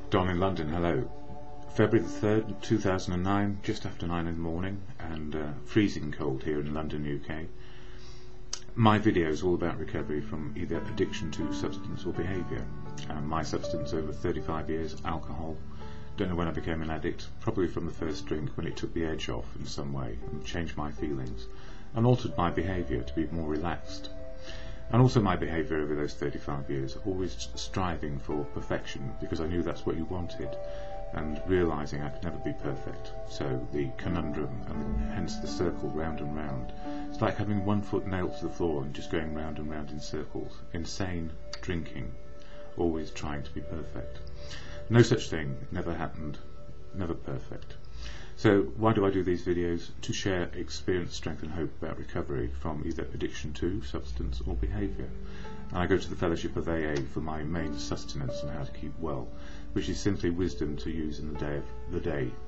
Don in London, hello. February the 3rd, 2009, just after 9 in the morning, and freezing cold here in London, UK. My video is all about recovery from either addiction to substance or behaviour. My substance over 35 years, alcohol. Don't know when I became an addict, probably from the first drink when it took the edge off in some way and changed my feelings and altered my behaviour to be more relaxed. And also my behaviour over those 35 years, always striving for perfection because I knew that's what you wanted, and realising I could never be perfect. So the conundrum, and hence the circle round and round. It's like having one foot nailed to the floor and just going round and round in circles. Insane drinking, always trying to be perfect. No such thing, never happened, never perfect. So why do I do these videos? To share experience, strength and hope about recovery from either addiction to substance or behaviour. And I go to the fellowship of AA for my main sustenance and how to keep well, which is simply wisdom to use in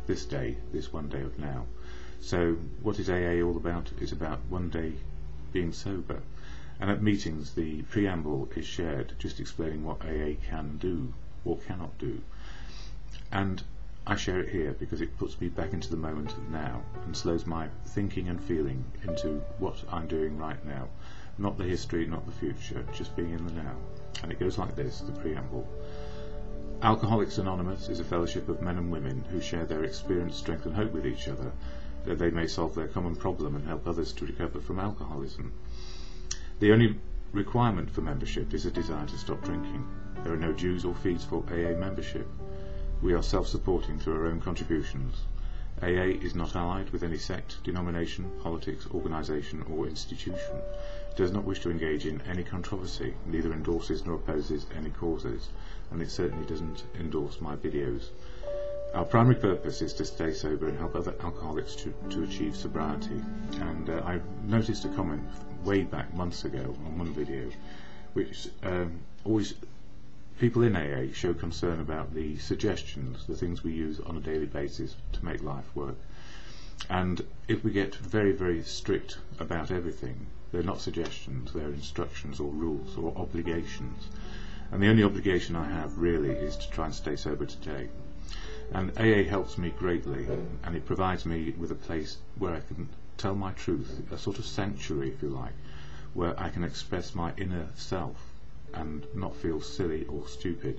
this one day of now. So what is AA all about? It's about one day being sober. And at meetings the preamble is shared, just explaining what AA can do or cannot do. And I share it here because it puts me back into the moment of now and slows my thinking and feeling into what I'm doing right now. Not the history, not the future, just being in the now. And it goes like this, the preamble. Alcoholics Anonymous is a fellowship of men and women who share their experience, strength and hope with each other, that they may solve their common problem and help others to recover from alcoholism. The only requirement for membership is a desire to stop drinking. There are no dues or fees for AA membership. We are self-supporting through our own contributions. AA is not allied with any sect, denomination, politics, organisation or institution. It does not wish to engage in any controversy, neither endorses nor opposes any causes, and it certainly doesn't endorse my videos. Our primary purpose is to stay sober and help other alcoholics to achieve sobriety. And I noticed a comment way back months ago on one video, which always people in AA show concern about the suggestions, the things we use on a daily basis to make life work. And if we get very, very strict about everything, they're not suggestions, they're instructions or rules or obligations. And the only obligation I have really is to try and stay sober today. And AA helps me greatly, and it provides me with a place where I can tell my truth, a sort of sanctuary, if you like, where I can express my inner self and not feel silly or stupid.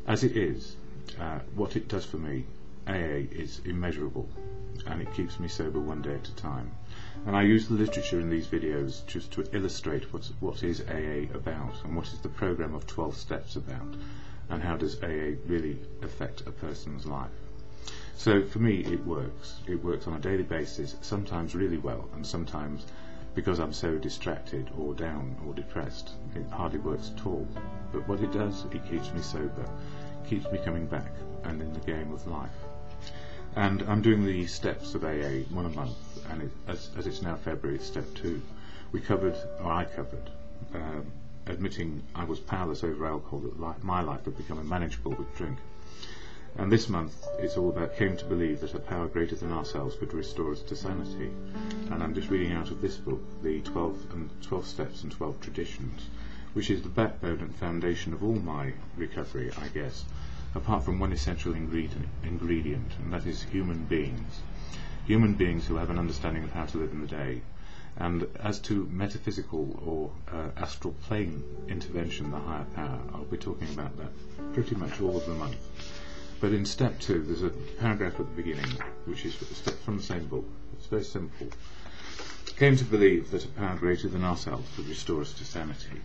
As it is, what it does for me, AA, is immeasurable, and it keeps me sober one day at a time. And I use the literature in these videos just to illustrate what is AA about, and what is the program of 12 steps about, and how does AA really affect a person's life. So for me it works. It works on a daily basis, sometimes really well, and sometimes, because I'm so distracted or down or depressed, it hardly works at all. But what it does, it keeps me sober, keeps me coming back and in the game of life. And I'm doing the steps of AA one a month, and as it's now February, it's step 2. I covered, admitting I was powerless over alcohol, that my life had become unmanageable with drink. And this month it's all about came to believe that a power greater than ourselves could restore us to sanity. And I'm just reading out of this book, the 12 Steps and 12 Traditions, which is the backbone and foundation of all my recovery, I guess, apart from one essential ingredient, and that is human beings. Human beings who have an understanding of how to live in the day. And as to metaphysical or astral plane intervention, the higher power, I'll be talking about that pretty much all of the month. But in step 2, there's a paragraph at the beginning, which is from the same book. It's very simple. Came to believe that a power greater than ourselves could restore us to sanity.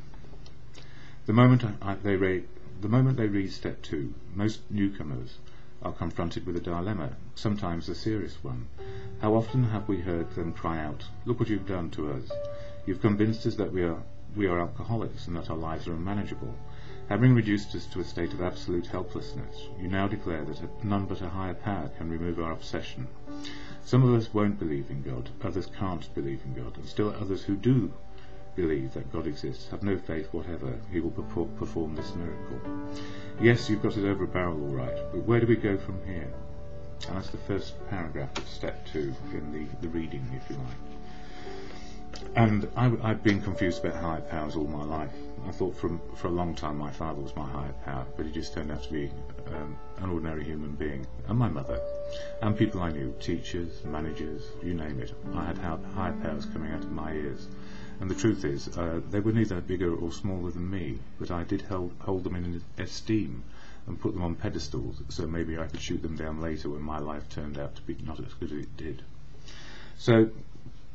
The moment they read step 2, most newcomers are confronted with a dilemma, sometimes a serious one. How often have we heard them cry out, "Look what you've done to us. You've convinced us that we are alcoholics and that our lives are unmanageable. Having reduced us to a state of absolute helplessness, you now declare that none but a higher power can remove our obsession. Some of us won't believe in God, others can't believe in God, and still others who do believe that God exists have no faith whatever He will perform this miracle. Yes, you've got us over a barrel all right, but where do we go from here?" And that's the first paragraph of step 2 in the reading, if you like. And I've been confused about higher powers all my life. I thought for a long time my father was my higher power, but he just turned out to be an ordinary human being, and my mother, and people I knew, teachers, managers, you name it. I had higher powers coming out of my ears. And the truth is, they were neither bigger or smaller than me, but I did hold them in esteem and put them on pedestals, so maybe I could shoot them down later when my life turned out to be not as good as it did. So,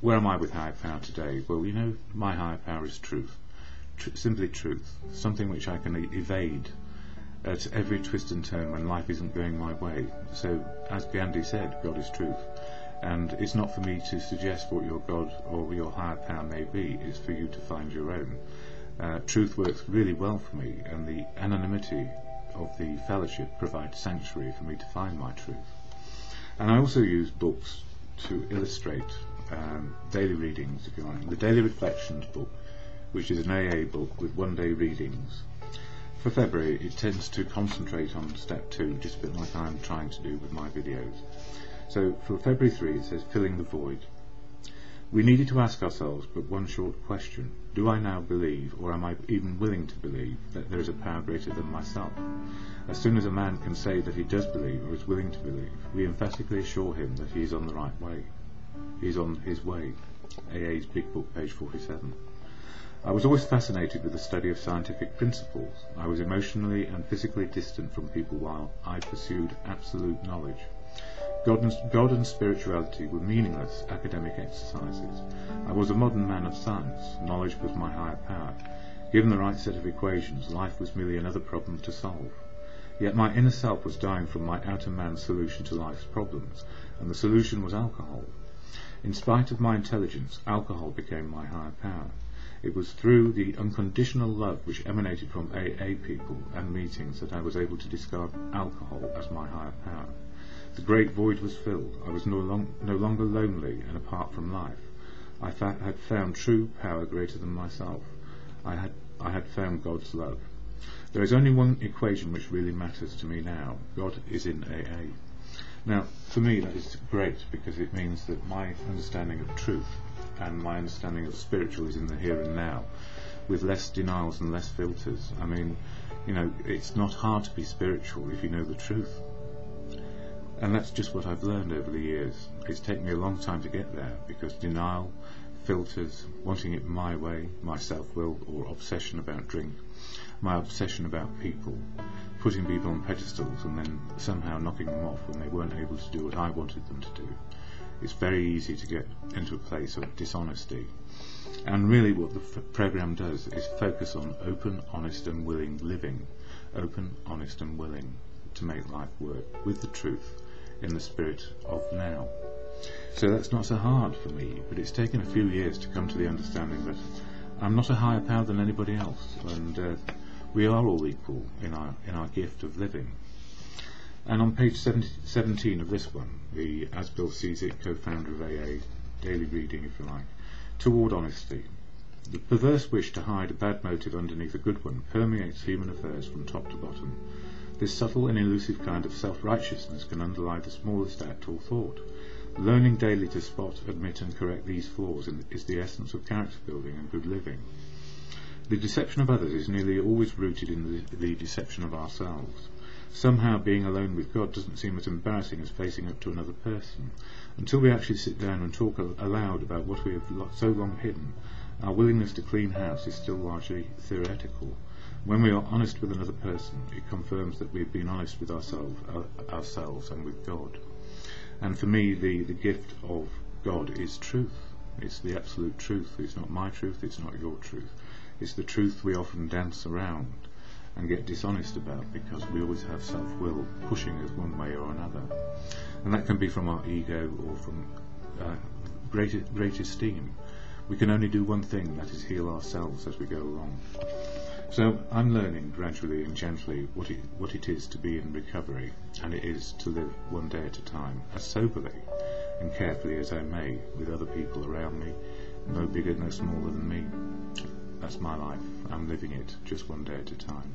where am I with higher power today? Well, you know, my higher power is truth. Simply truth. Something which I can evade at every twist and turn when life isn't going my way. So, as Gandhi said, God is truth. And it's not for me to suggest what your God or your higher power may be, it's for you to find your own. Truth works really well for me, and the anonymity of the fellowship provides sanctuary for me to find my truth. And I also use books to illustrate daily readings, if you like. The Daily Reflections book, which is an AA book with one-day readings. For February, it tends to concentrate on step 2, just a bit like I'm trying to do with my videos. So for February 3, it says, filling the void. We needed to ask ourselves but one short question. Do I now believe, or am I even willing to believe, that there is a power greater than myself? As soon as a man can say that he does believe, or is willing to believe, we emphatically assure him that he is on the right way. He is on his way. AA's Big Book, page 47. I was always fascinated with the study of scientific principles. I was emotionally and physically distant from people while I pursued absolute knowledge. God and spirituality were meaningless academic exercises. I was a modern man of science. Knowledge was my higher power. Given the right set of equations, life was merely another problem to solve. Yet my inner self was dying from my outer man's solution to life's problems, and the solution was alcohol. In spite of my intelligence, alcohol became my higher power. It was through the unconditional love which emanated from AA people and meetings that I was able to discard alcohol as my higher power. The great void was filled. I was no longer lonely and apart from life. I had found true power greater than myself. I had found God's love. There is only one equation which really matters to me now. God is in AA. Now, for me that is great, because it means that my understanding of truth and my understanding of spiritual is in the here and now, with less denials and less filters. I mean, you know, it's not hard to be spiritual if you know the truth. And that's just what I've learned over the years. It's taken me a long time to get there, because denial, filters, wanting it my way, my self-will or obsession about drink, my obsession about people, putting people on pedestals and then somehow knocking them off when they weren't able to do what I wanted them to do. It's very easy to get into a place of dishonesty. And really what the program does is focus on open, honest and willing living. Open, honest and willing to make life work with the truth in the spirit of now. So that's not so hard for me, but it's taken a few years to come to the understanding that I'm not a higher power than anybody else, and we are all equal in our gift of living. And on page 17 of this one, the As Bill Sees It, co-founder of AA, daily reading if you like, toward honesty. The perverse wish to hide a bad motive underneath a good one permeates human affairs from top to bottom. This subtle and elusive kind of self-righteousness can underlie the smallest act or thought. Learning daily to spot, admit and correct these flaws is the essence of character building and good living. The deception of others is nearly always rooted in the deception of ourselves. Somehow being alone with God doesn't seem as embarrassing as facing up to another person. Until we actually sit down and talk aloud about what we have so long hidden, our willingness to clean house is still largely theoretical. When we are honest with another person, it confirms that we've been honest with ourselves and with God. And for me, the gift of God is truth. It's the absolute truth. It's not my truth, it's not your truth. It's the truth we often dance around and get dishonest about, because we always have self-will pushing us one way or another. And that can be from our ego or from great esteem. We can only do one thing, that is heal ourselves as we go along. So I'm learning gradually and gently what it is to be in recovery, and it is to live one day at a time, as soberly and carefully as I may, with other people around me, no bigger, no smaller than me. That's my life. I'm living it just one day at a time.